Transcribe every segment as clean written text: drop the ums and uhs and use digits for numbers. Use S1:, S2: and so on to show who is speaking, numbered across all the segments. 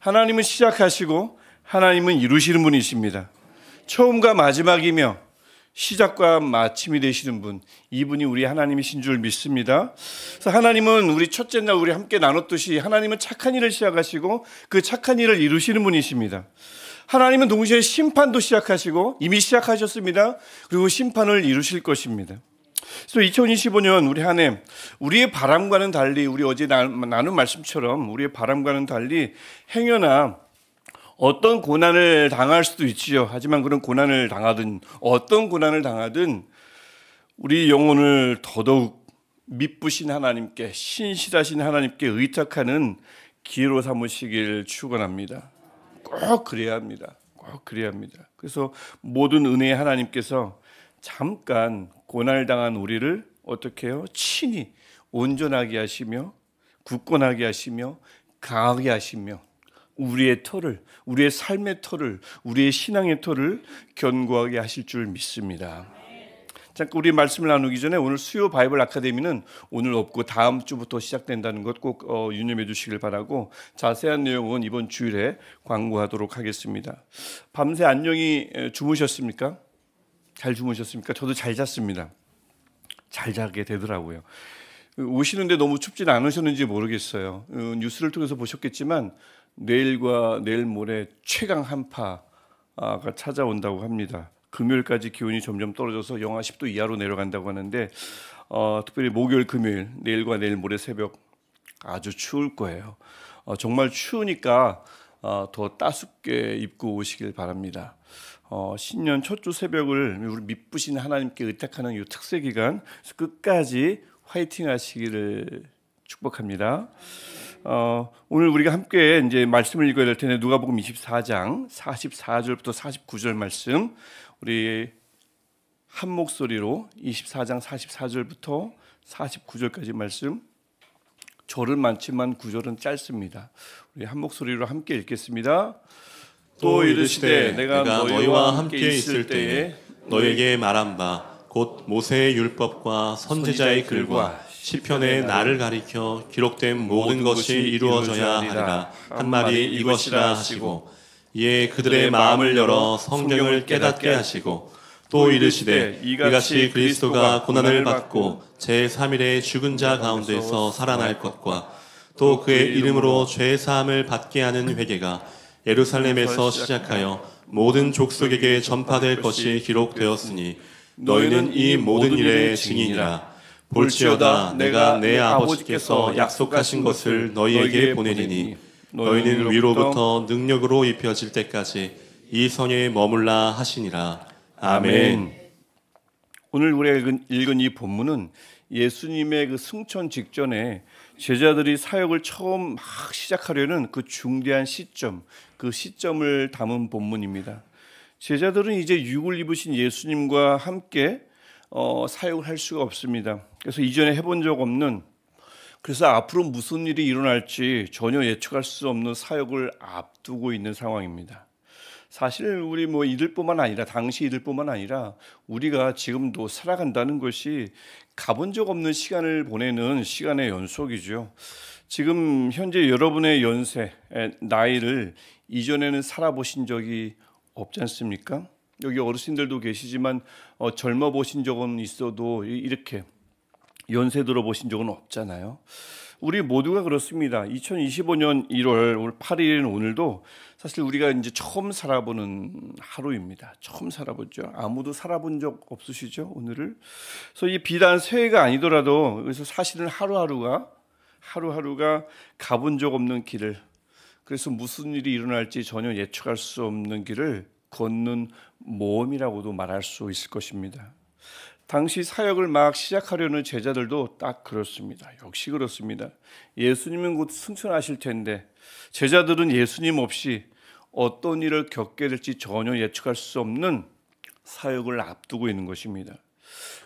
S1: 하나님은 시작하시고 하나님은 이루시는 분이십니다. 처음과 마지막이며 시작과 마침이 되시는 분, 이분이 우리 하나님이신 줄 믿습니다. 그래서 하나님은 우리 첫째 날 우리 함께 나눴듯이 하나님은 착한 일을 시작하시고 그 착한 일을 이루시는 분이십니다. 하나님은 동시에 심판도 시작하시고 이미 시작하셨습니다. 그리고 심판을 이루실 것입니다. 그래서 2025년 우리 한 해 우리의 바람과는 달리, 우리 어제 나눈 말씀처럼 우리의 바람과는 달리 행여나 어떤 고난을 당할 수도 있지요. 하지만 그런 고난을 당하든 어떤 고난을 당하든 우리 영혼을 더더욱 미쁘신 하나님께, 신실하신 하나님께 의탁하는 기회로 삼으시길 축원합니다. 꼭 그래야 합니다. 꼭 그래야 합니다. 그래서 모든 은혜의 하나님께서 잠깐 고난을 당한 우리를 어떻게 해요? 친히 온전하게 하시며 굳건하게 하시며 강하게 하시며 우리의 터를, 우리의 삶의 터를, 우리의 신앙의 터를 견고하게 하실 줄 믿습니다. 잠깐 우리 말씀을 나누기 전에 오늘 수요 바이블 아카데미는 오늘 없고 다음 주부터 시작된다는 것 꼭 유념해 주시길 바라고, 자세한 내용은 이번 주일에 광고하도록 하겠습니다. 밤새 안녕히 주무셨습니까? 잘 주무셨습니까? 저도 잘 잤습니다. 잘 자게 되더라고요. 오시는데 너무 춥진 않으셨는지 모르겠어요. 뉴스를 통해서 보셨겠지만 내일과 내일 모레 최강 한파가 찾아온다고 합니다. 금요일까지 기온이 점점 떨어져서 영하 10도 이하로 내려간다고 하는데 특별히 목요일, 금요일, 내일과 내일 모레 새벽 아주 추울 거예요. 정말 추우니까 더 따숩게 입고 오시길 바랍니다. 신년 첫 주 새벽을 우리 미쁘신 하나님께 의탁하는 이 특세 기간 끝까지 화이팅 하시기를 축복합니다. 오늘 우리가 함께 이제 말씀을 읽어야 될 텐데, 누가복음 24장 44절부터 49절 말씀 우리 한 목소리로 24장 44절부터 49절까지 말씀, 절은 많지만 구절은 짧습니다. 우리 한 목소리로 함께 읽겠습니다. 또 이르시되 내가 너희와 함께 있을 때에
S2: 너에게 말한 바 곧 모세의 율법과 선지자의 글과 시편의 나를 가리켜 기록된 모든 것이 이루어져야 하리라 한 말이 이것이라 하시고, 이에 그들의 마음을 열어 성경을 깨닫게 하시고, 또 이르시되 이같이 그리스도가 고난을 받고 제3일에 죽은 자 가운데서 살아날 것과 또 그의 이름으로 죄 사함을 받게 하는 회개가 예루살렘에서 시작하여 모든 족속에게 전파될 것이 기록되었으니 너희는 이 모든 일의 증인이라. 볼지어다 내가 내 아버지께서 약속하신 것을 너희에게 보내리니 너희는 위로부터 능력으로 입혀질 때까지 이 성에 머물라 하시니라. 아멘.
S1: 오늘 우리가 읽은 이 본문은 예수님의 그 승천 직전에 제자들이 사역을 처음 막 시작하려는 그 중대한 시점, 그 시점을 담은 본문입니다. 제자들은 이제 육을 입으신 예수님과 함께 사역을 할 수가 없습니다. 그래서 이전에 해본 적 없는, 그래서 앞으로 무슨 일이 일어날지 전혀 예측할 수 없는 사역을 앞두고 있는 상황입니다. 사실 우리 이들뿐만 아니라, 당시 이들뿐만 아니라 우리가 지금도 살아간다는 것이 가본 적 없는 시간을 보내는 시간의 연속이죠. 지금 현재 여러분의 연세, 나이를 이전에는 살아보신 적이 없지 않습니까? 여기 어르신들도 계시지만 젊어 보신 적은 있어도 이렇게 연세 들어 보신 적은 없잖아요. 우리 모두가 그렇습니다. 2025년 1월 8일인 오늘도 사실 우리가 이제 처음 살아보는 하루입니다. 처음 살아보죠. 아무도 살아본 적 없으시죠, 오늘을? 그래서 이 비단 새해가 아니더라도, 그래서 사실은 하루하루가 가본 적 없는 길을, 그래서 무슨 일이 일어날지 전혀 예측할 수 없는 길을 걷는 모험이라고도 말할 수 있을 것입니다. 당시 사역을 막 시작하려는 제자들도 딱 그렇습니다. 역시 그렇습니다. 예수님은 곧 승천하실 텐데 제자들은 예수님 없이 어떤 일을 겪게 될지 전혀 예측할 수 없는 사역을 앞두고 있는 것입니다.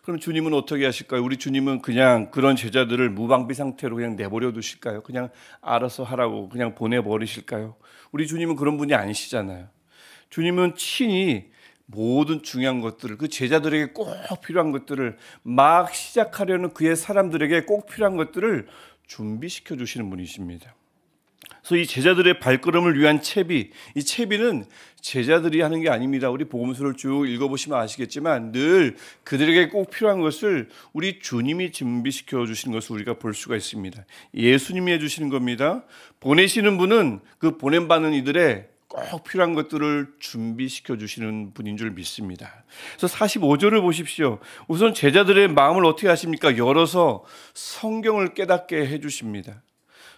S1: 그럼 주님은 어떻게 하실까요? 우리 주님은 그냥 그런 제자들을 무방비 상태로 그냥 내버려 두실까요? 그냥 알아서 하라고 그냥 보내버리실까요? 우리 주님은 그런 분이 아니시잖아요. 주님은 친히 모든 중요한 것들을, 그 제자들에게 꼭 필요한 것들을, 막 시작하려는 그의 사람들에게 꼭 필요한 것들을 준비시켜 주시는 분이십니다. 그래서 이 제자들의 발걸음을 위한 채비, 이 채비는 제자들이 하는 게 아닙니다. 우리 복음서를 쭉 읽어보시면 아시겠지만 늘 그들에게 꼭 필요한 것을 우리 주님이 준비시켜 주시는 것을 우리가 볼 수가 있습니다. 예수님이 해주시는 겁니다. 보내시는 분은 그 보냄받는 이들의 꼭 필요한 것들을 준비시켜 주시는 분인 줄 믿습니다. 그래서 45절을 보십시오. 우선 제자들의 마음을 어떻게 하십니까? 열어서 성경을 깨닫게 해주십니다.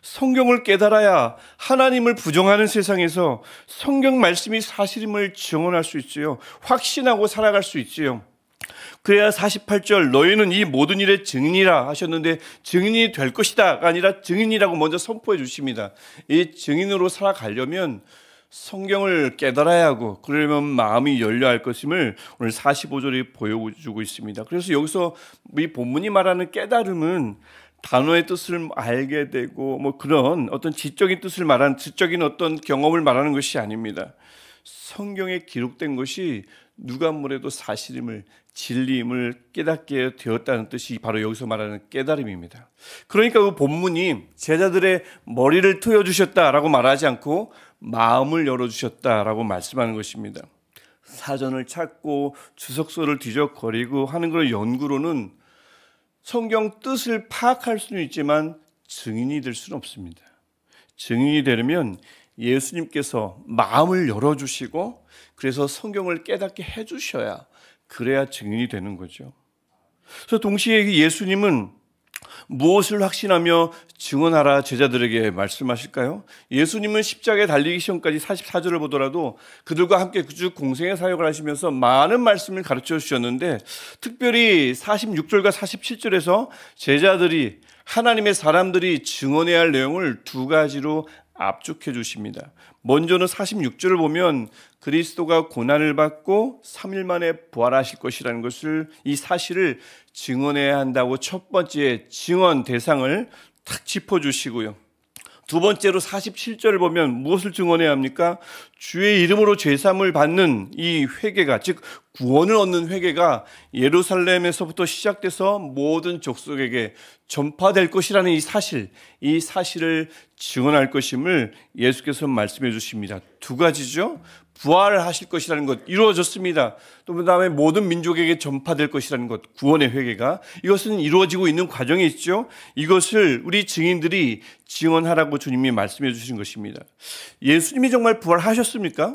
S1: 성경을 깨달아야 하나님을 부정하는 세상에서 성경 말씀이 사실임을 증언할 수 있지요. 확신하고 살아갈 수 있지요. 그래야 48절 너희는 이 모든 일의 증인이라 하셨는데 증인이 될 것이다가 아니라 증인이라고 먼저 선포해 주십니다. 이 증인으로 살아가려면 성경을 깨달아야 하고 그러려면 마음이 열려야 할 것임을 오늘 45절이 보여주고 있습니다. 그래서 여기서 이 본문이 말하는 깨달음은 단어의 뜻을 알게 되고 뭐 그런 어떤 지적인 뜻을 말하는 지적인 어떤 경험을 말하는 것이 아닙니다. 성경에 기록된 것이 누가 뭐래도 사실임을 진리임을 깨닫게 되었다는 뜻이 바로 여기서 말하는 깨달음입니다. 그러니까 그 본문이 제자들의 머리를 트여주셨다라고 말하지 않고 마음을 열어주셨다라고 말씀하는 것입니다. 사전을 찾고 주석서를 뒤적거리고 하는 그런 연구로는 성경 뜻을 파악할 수는 있지만 증인이 될 수는 없습니다. 증인이 되려면 예수님께서 마음을 열어주시고 그래서 성경을 깨닫게 해주셔야 그래야 증인이 되는 거죠. 그래서 동시에 예수님은 무엇을 확신하며 증언하라 제자들에게 말씀하실까요? 예수님은 십자가에 달리기 시험까지 44절을 보더라도 그들과 함께 쭉 공생의 사역을 하시면서 많은 말씀을 가르쳐 주셨는데 특별히 46절과 47절에서 제자들이 하나님의 사람들이 증언해야 할 내용을 두 가지로 압축해 주십니다. 먼저는 46절을 보면 그리스도가 고난을 받고 3일 만에 부활하실 것이라는 것을 이 사실을 증언해야 한다고 첫 번째 증언 대상을 탁 짚어주시고요. 두 번째로 47절을 보면 무엇을 증언해야 합니까? 주의 이름으로 죄사함을 받는 이 회개가 즉 구원을 얻는 회개가 예루살렘에서부터 시작돼서 모든 족속에게 전파될 것이라는 이 사실을 증언할 것임을 예수께서 말씀해 주십니다. 두 가지죠. 부활하실 것이라는 것 이루어졌습니다. 또 그다음에 모든 민족에게 전파될 것이라는 것 구원의 회개가 이것은 이루어지고 있는 과정에 있죠. 이것을 우리 증인들이 증언하라고 주님이 말씀해 주신 것입니다. 예수님이 정말 부활하셨습니까?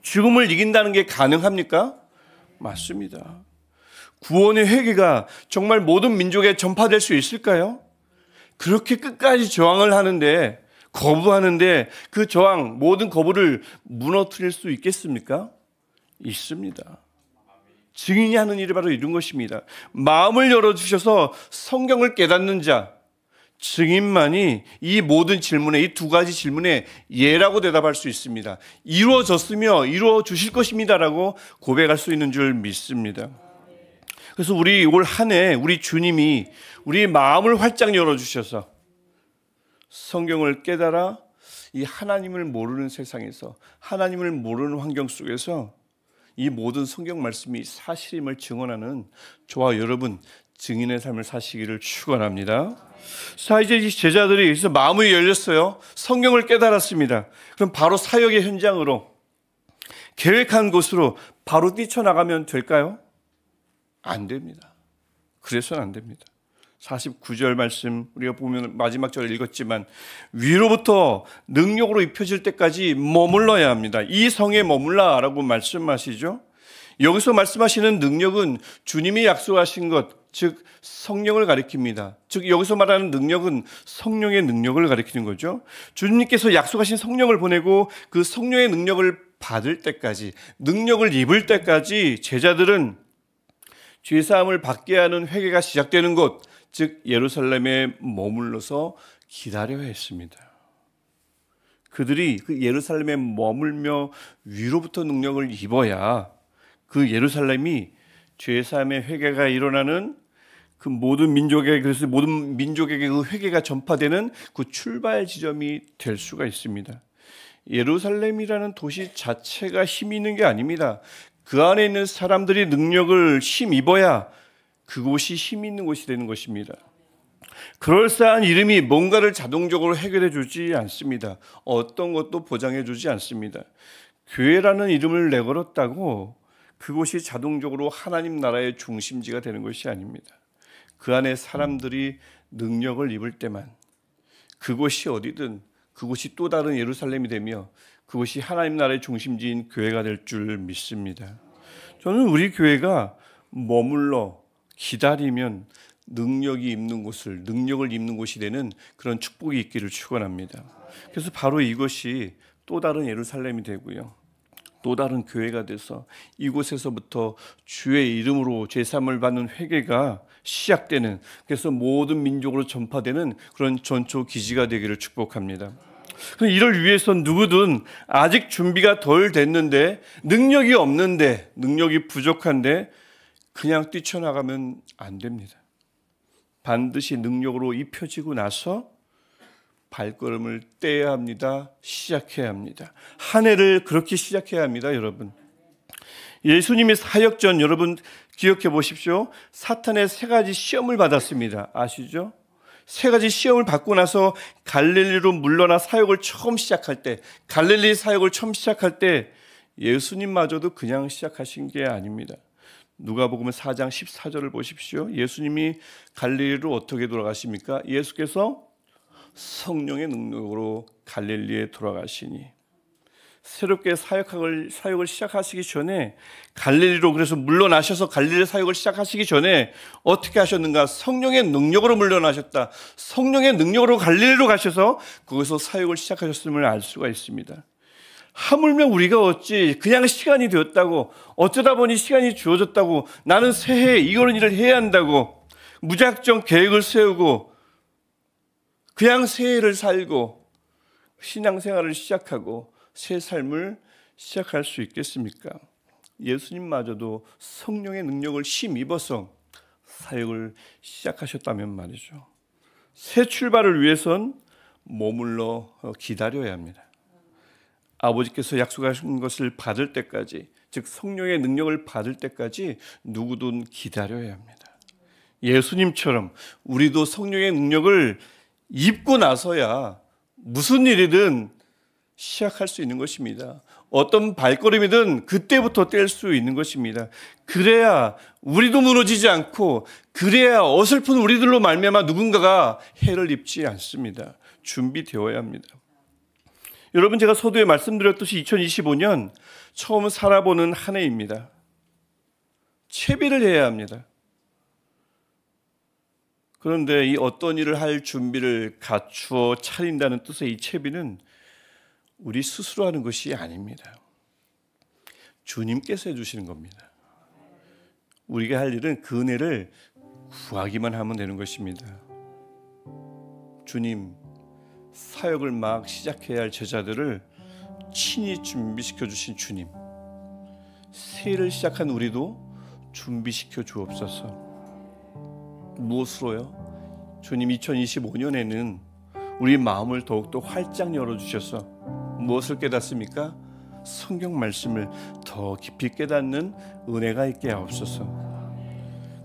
S1: 죽음을 이긴다는 게 가능합니까? 맞습니다. 구원의 회개가 정말 모든 민족에 전파될 수 있을까요? 그렇게 끝까지 저항을 하는데 거부하는데 그 저항 모든 거부를 무너뜨릴 수 있겠습니까? 있습니다. 증인이 하는 일이 바로 이런 것입니다. 마음을 열어주셔서 성경을 깨닫는 자 증인만이 이 모든 질문에 이 두 가지 질문에 예라고 대답할 수 있습니다. 이루어졌으며 이루어 주실 것입니다라고 고백할 수 있는 줄 믿습니다. 그래서 우리 올 한 해 우리 주님이 우리 마음을 활짝 열어주셔서 성경을 깨달아 이 하나님을 모르는 세상에서 하나님을 모르는 환경 속에서 이 모든 성경 말씀이 사실임을 증언하는 저와 여러분 증인의 삶을 사시기를 축원합니다. 자, 이제 이 제자들이 여기서 마음이 열렸어요. 성경을 깨달았습니다. 그럼 바로 사역의 현장으로 계획한 곳으로 바로 뛰쳐나가면 될까요? 안 됩니다. 그래서는 안 됩니다. 49절 말씀 우리가 보면 마지막 절을 읽었지만 위로부터 능력으로 입혀질 때까지 머물러야 합니다. 이 성에 머물라라고 말씀하시죠. 여기서 말씀하시는 능력은 주님이 약속하신 것, 즉 성령을 가리킵니다. 즉 여기서 말하는 능력은 성령의 능력을 가리키는 거죠. 주님께서 약속하신 성령을 보내고 그 성령의 능력을 받을 때까지, 능력을 입을 때까지 제자들은 죄사함을 받게 하는 회개가 시작되는 곳, 즉 예루살렘에 머물러서 기다려야 했습니다. 그들이 그 예루살렘에 머물며 위로부터 능력을 입어야 그 예루살렘이 죄사함의 회개가 일어나는 그 모든 민족에게, 그래서 모든 민족에게 그 회개가 전파되는 그 출발 지점이 될 수가 있습니다. 예루살렘이라는 도시 자체가 힘이 있는 게 아닙니다. 그 안에 있는 사람들이 능력을 힘입어야 그곳이 힘이 있는 곳이 되는 것입니다. 그럴싸한 이름이 뭔가를 자동적으로 해결해 주지 않습니다. 어떤 것도 보장해 주지 않습니다. 교회라는 이름을 내걸었다고 그곳이 자동적으로 하나님 나라의 중심지가 되는 것이 아닙니다. 그 안에 사람들이 능력을 입을 때만 그곳이 어디든 그곳이 또 다른 예루살렘이 되며 그곳이 하나님 나라의 중심지인 교회가 될 줄 믿습니다. 저는 우리 교회가 머물러 기다리면 능력을 입는 곳이 되는 그런 축복이 있기를 축원합니다. 그래서 바로 이것이 또 다른 예루살렘이 되고요. 또 다른 교회가 돼서 이곳에서부터 주의 이름으로 제사함을 받는 회개가 시작되는, 그래서 모든 민족으로 전파되는 그런 전초 기지가 되기를 축복합니다. 이를 위해서 누구든 아직 준비가 덜 됐는데, 능력이 없는데, 능력이 부족한데 그냥 뛰쳐나가면 안 됩니다. 반드시 능력으로 입혀지고 나서 발걸음을 떼야 합니다. 시작해야 합니다. 한 해를 그렇게 시작해야 합니다, 여러분. 예수님의 사역 전 여러분 기억해 보십시오. 사탄의 세 가지 시험을 받았습니다. 아시죠? 세 가지 시험을 받고 나서 갈릴리로 물러나 사역을 처음 시작할 때, 갈릴리 사역을 처음 시작할 때 예수님마저도 그냥 시작하신 게 아닙니다. 누가복음 4장 14절을 보십시오. 예수님이 갈릴리로 어떻게 돌아가십니까? 예수께서 성령의 능력으로 갈릴리에 돌아가시니, 새롭게 사역을 시작하시기 전에 갈릴리로, 그래서 물러나셔서 갈릴리 사역을 시작하시기 전에 어떻게 하셨는가? 성령의 능력으로 물러나셨다. 성령의 능력으로 갈릴리로 가셔서 거기서 사역을 시작하셨음을 알 수가 있습니다. 하물며 우리가 어찌 그냥 시간이 되었다고, 어쩌다 보니 시간이 주어졌다고, 나는 새해 이거는 일을 해야 한다고 무작정 계획을 세우고 그냥 새해를 살고 신앙생활을 시작하고 새 삶을 시작할 수 있겠습니까? 예수님마저도 성령의 능력을 힘입어서 사역을 시작하셨다면 말이죠. 새 출발을 위해선 머물러 기다려야 합니다. 아버지께서 약속하신 것을 받을 때까지, 즉 성령의 능력을 받을 때까지 누구든 기다려야 합니다. 예수님처럼 우리도 성령의 능력을 입고 나서야 무슨 일이든 시작할 수 있는 것입니다. 어떤 발걸음이든 그때부터 뗄 수 있는 것입니다. 그래야 우리도 무너지지 않고, 그래야 어설픈 우리들로 말미암아 누군가가 해를 입지 않습니다. 준비되어야 합니다. 여러분, 제가 서두에 말씀드렸듯이 2025년 처음 살아보는 한 해입니다. 채비를 해야 합니다. 그런데 이 어떤 일을 할 준비를 갖추어 차린다는 뜻의 이 채비는 우리 스스로 하는 것이 아닙니다. 주님께서 해주시는 겁니다. 우리가 할 일은 그 은혜를 구하기만 하면 되는 것입니다. 주님, 사역을 막 시작해야 할 제자들을 친히 준비시켜 주신 주님, 새해를 시작한 우리도 준비시켜 주옵소서. 무엇으로요? 주님, 2025년에는 우리 마음을 더욱더 활짝 열어주셔서 무엇을 깨닫습니까? 성경 말씀을 더 깊이 깨닫는 은혜가 있게 하옵소서.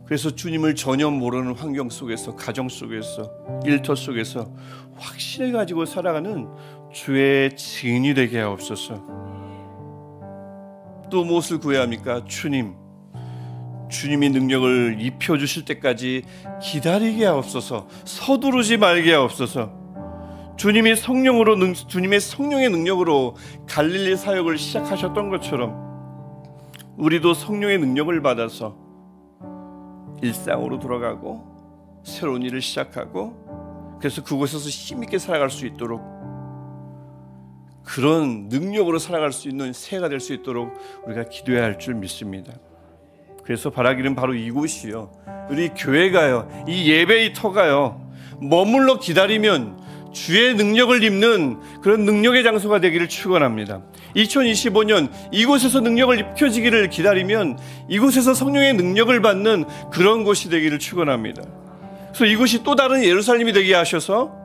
S1: 그래서 주님을 전혀 모르는 환경 속에서, 가정 속에서, 일터 속에서 확신을 가지고 살아가는 주의 증인이 되게 하옵소서. 또 무엇을 구해야 합니까? 주님이 능력을 입혀주실 때까지 기다리게 하옵소서. 서두르지 말게 하옵소서. 주님의 성령의 능력으로 갈릴리 사역을 시작하셨던 것처럼 우리도 성령의 능력을 받아서 일상으로 돌아가고 새로운 일을 시작하고, 그래서 그곳에서 힘있게 살아갈 수 있도록, 그런 능력으로 살아갈 수 있는 새해가 될 수 있도록 우리가 기도해야 할 줄 믿습니다. 그래서 바라기는 바로 이곳이요, 우리 교회가요, 이 예배의 터가요, 머물러 기다리면 주의 능력을 입는 그런 능력의 장소가 되기를 축원합니다. 2025년 이곳에서 능력을 입혀지기를 기다리면 이곳에서 성령의 능력을 받는 그런 곳이 되기를 축원합니다. 그래서 이곳이 또 다른 예루살렘이 되게 하셔서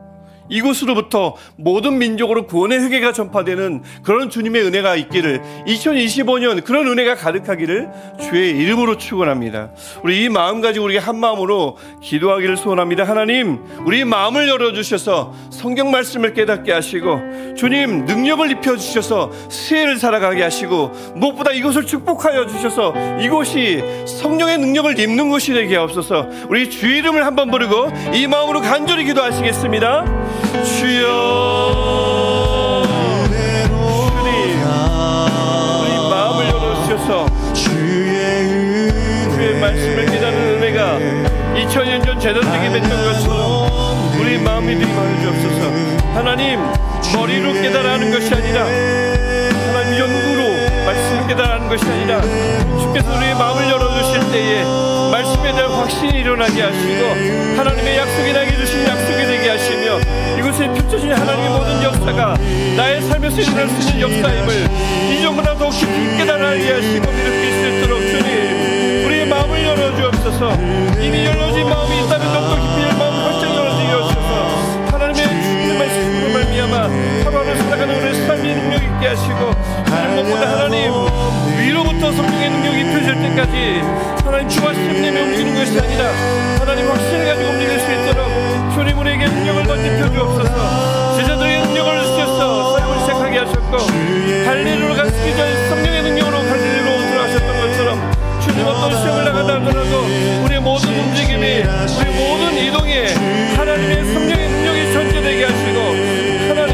S1: 이곳으로부터 모든 민족으로 구원의 회개가 전파되는 그런 주님의 은혜가 있기를, 2025년 그런 은혜가 가득하기를 주의 이름으로 축원합니다. 우리 이 마음 가지고 우리가 한 마음으로 기도하기를 소원합니다. 하나님, 우리 마음을 열어주셔서 성경 말씀을 깨닫게 하시고, 주님 능력을 입혀주셔서 새해를 살아가게 하시고, 무엇보다 이곳을 축복하여 주셔서 이곳이 성령의 능력을 입는 곳이 되게 하옵소서. 우리 주 이름을 한번 부르고 이 마음으로 간절히 기도하시겠습니다. 주여, 주님, 우리 마음을 열어주셔서 주의 말씀을 깨닫는 은혜가 2000년 전 제단되게 맺던 것처럼 우리 마음이 되게 주옵소서. 하나님, 머리로 깨달아 하는 것이 아니라 하나님 연구로 말씀을 깨달아 하는 것이 아니라 주께서 우리의 마음을 열어주실 때에 말씀에 대한 확신이 일어나게 하시고, 하나님의 약속이 나게 주신 약속이 되게 하시며, 이곳에 펼쳐진 하나님의 모든 역사가 나의 삶에서 일어날 수 있는 역사임을 이전보다 더 깊이 깨달아게 하시고 믿을 수 있도록 주님, 우리의 마음을 열어주옵소서. 이미 열어진 마음이 있다면 더욱더 깊이 마음을 활짝 열어주게 하옵소서. 하나님의 주님의 말씀으로 말미암아 하루하루 살아가는 우리의 삶의 능력 있게 하시고, 무엇보다 하나님 위로부터 성령의 능력이 입혀질 때까지 하나님 주와 심령에 움직이는 것이 아니라 하나님 확신을 가지고 움직일 수 있도록 주님 우리에게 능력을 던집혀 주옵소서. 제자들에게 능력을 주셔서 사역을 시작하게 하셨고, 갈릴리로 가시기 전 성령의 능력으로 갈릴리로 들어가셨던 것처럼 주님 어떤 시험을 나가다 하더라도 우리의 모든 움직임이, 우리 모든 이동에 하나님의 성령의 능력이 전제되게 하시고, 하나님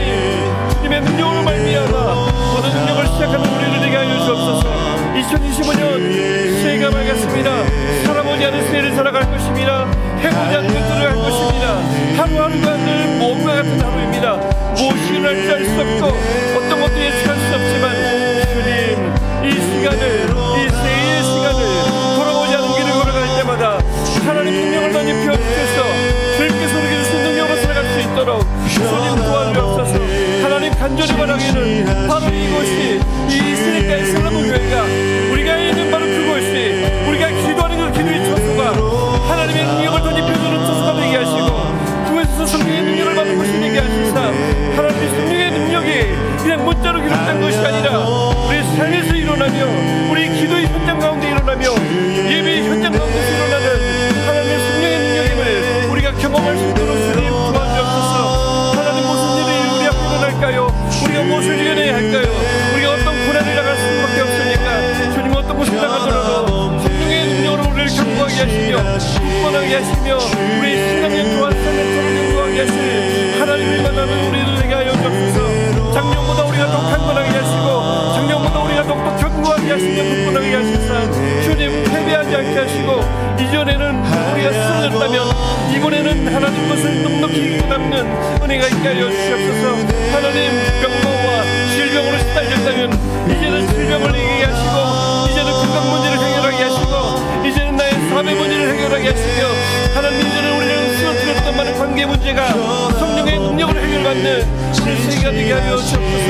S1: 주님의 능력으로 말미암아 모든 능력을 시작하는 우리를 되게 하여 주옵소서. 2025년 새해가 밝았습니다. 살아보지 않은 새해를 살아갈 것입니다. 해보지 않는 것들을 할 것입니다. 하루하루가 늘 모험과 같은 하루입니다. 무엇이 일어날지 알 수 없고 어떤 것도 예측할 수 없지만 주님, 이 시간을, 이 새해의 시간을 돌아보지 않은 길을 걸어갈 때마다 하나님 능력을 더 입혀 주셔서 주님께서 우리에게 주신 능력으로 살아갈 수 있도록 주님 도와주옵소서. 하나님 간절히 바라기는 바로 이곳이, 이 시리카의 슬라브교회가 우리가 있는 바로 그곳이, 우리가 기도하는 그 기도의 처소가 하나님의 능력을 더 입혀주는 처소가 되게 하시고, 그곳에서 성령의 능력을 받는 것이 되게 하시사, 하나님의 성령의 능력이 그냥 문자로 기록된 것이 아니라 우리 삶에서 일어나며, 우리 기도의 현장 가운데 일어나며, 예배의 현장 가운데서 일어나는 하나님의 성령의 능력임을 우리가 경험할 수 있도록 주님 도와주옵소서. 하나님, 무슨 일이 우리 앞에 일어날까요? 우리가 무엇을 이겨내야 할까요? 우리가 어떤 고난을 나갈 수밖에 없으니까 주님 어떤 곳을 나가더라도 성령의 능력으로 우리를 견고하게 하시며 굳건하게 하시며 우리 신앙의 또한 삶의 토를 견고하게 하실 하나님을 만나는 우리를 되게 하여 주옵소서. 작년보다 우리가 더 강건하게 하시고 작년보다 우리가 더욱더 견고하게 하시며 굳건하게 하시사 주님 패배하지 않게 하시고, 이전에는 우리가 쓰러졌다면 이번에는 하나님 것을 넉넉히 담는 은혜가 있게 하여 주시옵소서. 하나님, 병마와 질병으로 시달렸다면 이제는 질병을 이기게 하시고, 이제는 건강 문제를 해결하게 하시고, 이제는 나의 사회 문제를 해결하게 하시며, 하나님 이제는 우리를 쓰러뜨렸던 많은 관계 문제가 성령의 능력을 해결받는 우리 세계가 되게 하여 주옵소서.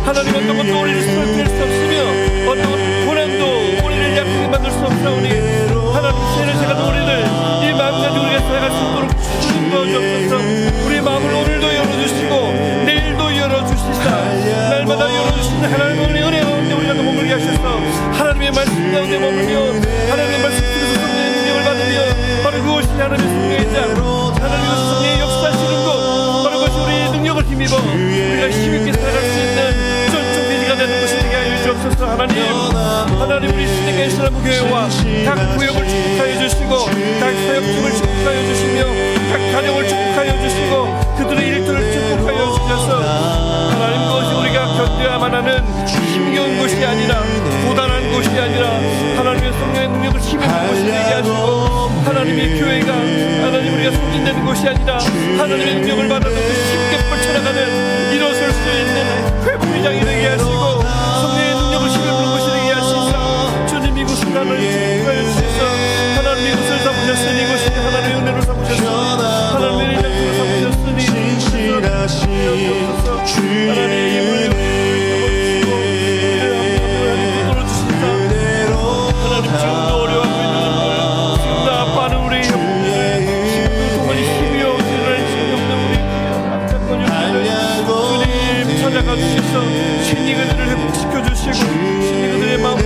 S1: 하나님, 어떤 것도 우리를 쓰러뜨릴 수 없으며 어떤 고난도 우리를 약하게 만들 수 없사오니 하나님, 새해를 살아가는 우리를 이 마음 가지고 우리가 살아갈 수 있도록 주님 도와주옵소서. 우리의 마음을 오늘도 열어주시고 내일도 열어주시사 날마다 열어주시는 하나님의 은혜 가운데 우리가 머물게 하셔서 하나님의 말씀 가운데 머물며 하나님의 말씀 속에서 성령의 능력을 받으며, 바로 그것이 하나님의 성령의 장, 하나님의 성령의 역사하시는 것, 바로 그것이 우리의 능력을 힘입어 우리가 힘있게 살아갈 수 있는 전적 대지가 되는 것이 되게 하여 주옵소서. 하나님 우리 신에게 슬라브교회와 각 구역을 축복하여 주시고 각 사역팀을 축복하여 주시며 각 가정을 축복하여 주시고 그들의 일터를 축복하여 주셔서 하나님, 그것이 우리가 견뎌야만 하는 힘겨운 것이 아니라 고단한 것이 아니라 하나님의 성령의 능력을 힘입는 것이 되게 하시고, 하나님의 교회가 하나님 우리가 소진되는 것이 아니라 하나님의 능력을 받아서 쉽게 뻗쳐나가는 일어설 수 있는 회복의 장이 되게 하시고, 성령의 능력을 힘입는 것이 되게 하시사 주님, 이곳을 하나님 축복하여 주셔서 하나님 이곳을 삼으셨으니 이것이 하나님의 은혜로 삼으셨으니 하나님의 인장으로 삼으셨으니 하나님의 힘을 주시고 이를 주시사 하나님, 지금도 어려워하고 있는 분들, 지금도 아파하는 우리 형제들, 지금도 동안이 힘이 없는 힘이 없는 우리 앞잡고 신이 그들을 회복시켜 주시고 신이 그들의 마음을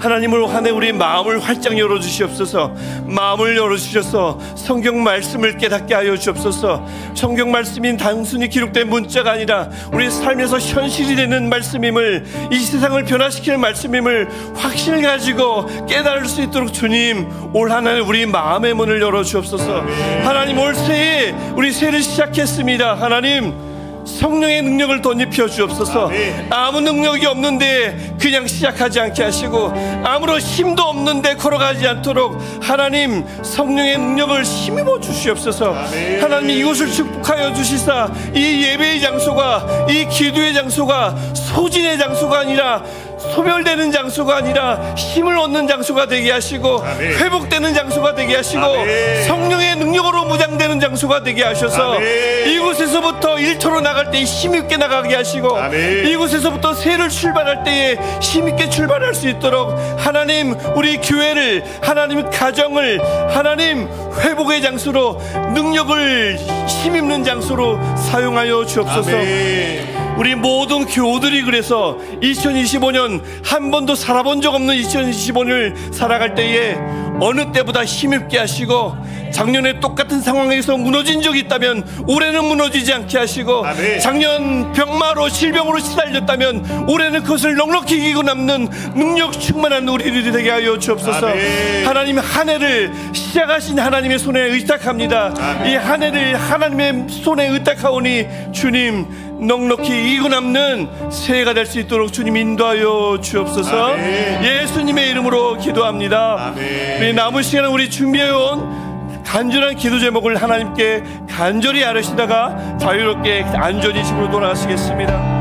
S1: 하나님을 한해 우리 마음을 활짝 열어주시옵소서. 마음을 열어주셔서 성경 말씀을 깨닫게 하여 주옵소서. 성경 말씀인 단순히 기록된 문자가 아니라 우리 삶에서 현실이 되는 말씀임을, 이 세상을 변화시키는 말씀임을 확신을 가지고 깨달을 수 있도록 주님 올 한 해 우리 마음의 문을 열어주옵소서. 하나님 올 새해 우리 새해를 시작했습니다. 하나님 성령의 능력을 덧입혀 주옵소서. 아멘. 아무 능력이 없는데 그냥 시작하지 않게 하시고 아무런 힘도 없는데 걸어가지 않도록 하나님 성령의 능력을 힘입어 주시옵소서. 아멘. 하나님 이곳을 축복하여 주시사 이 예배의 장소가, 이 기도의 장소가 소진의 장소가 아니라 소멸되는 장소가 아니라 힘을 얻는 장소가 되게 하시고 아멘. 회복되는 장소가 되게 하시고 아멘. 성령의 능력으로 무장되는 장소가 되게 하셔서 아멘. 이곳에서부터 일터로 나갈 때 힘있게 나가게 하시고 아멘. 이곳에서부터 새해를 출발할 때에 힘있게 출발할 수 있도록 하나님 우리 교회를, 하나님 가정을 하나님 회복의 장소로, 능력을 힘입는 장소로 사용하여 주옵소서. 아멘. 우리 모든 교우들이 그래서 2025년 한 번도 살아본 적 없는 2025년을 살아갈 때에 어느 때보다 힘있게 하시고, 작년에 똑같은 상황에서 무너진 적이 있다면 올해는 무너지지 않게 하시고 아멘. 작년 병마로 질병으로 시달렸다면 올해는 그것을 넉넉히 이기고 남는 능력 충만한 우리들이 되게 하여 주옵소서. 아멘. 하나님 한 해를 시작하신 하나님의 손에 의탁합니다. 아멘. 이 한 해를 하나님의 손에 의탁하오니 주님 넉넉히 이기고 남는 새해가 될 수 있도록 주님 인도하여 주옵소서. 아멘. 예수님의 이름으로 기도합니다. 아멘. 우리 남은 시간은 우리 준비해온 간절한 기도 제목을 하나님께 간절히 아뢰시다가 자유롭게 안전히 집으로 돌아가시겠습니다.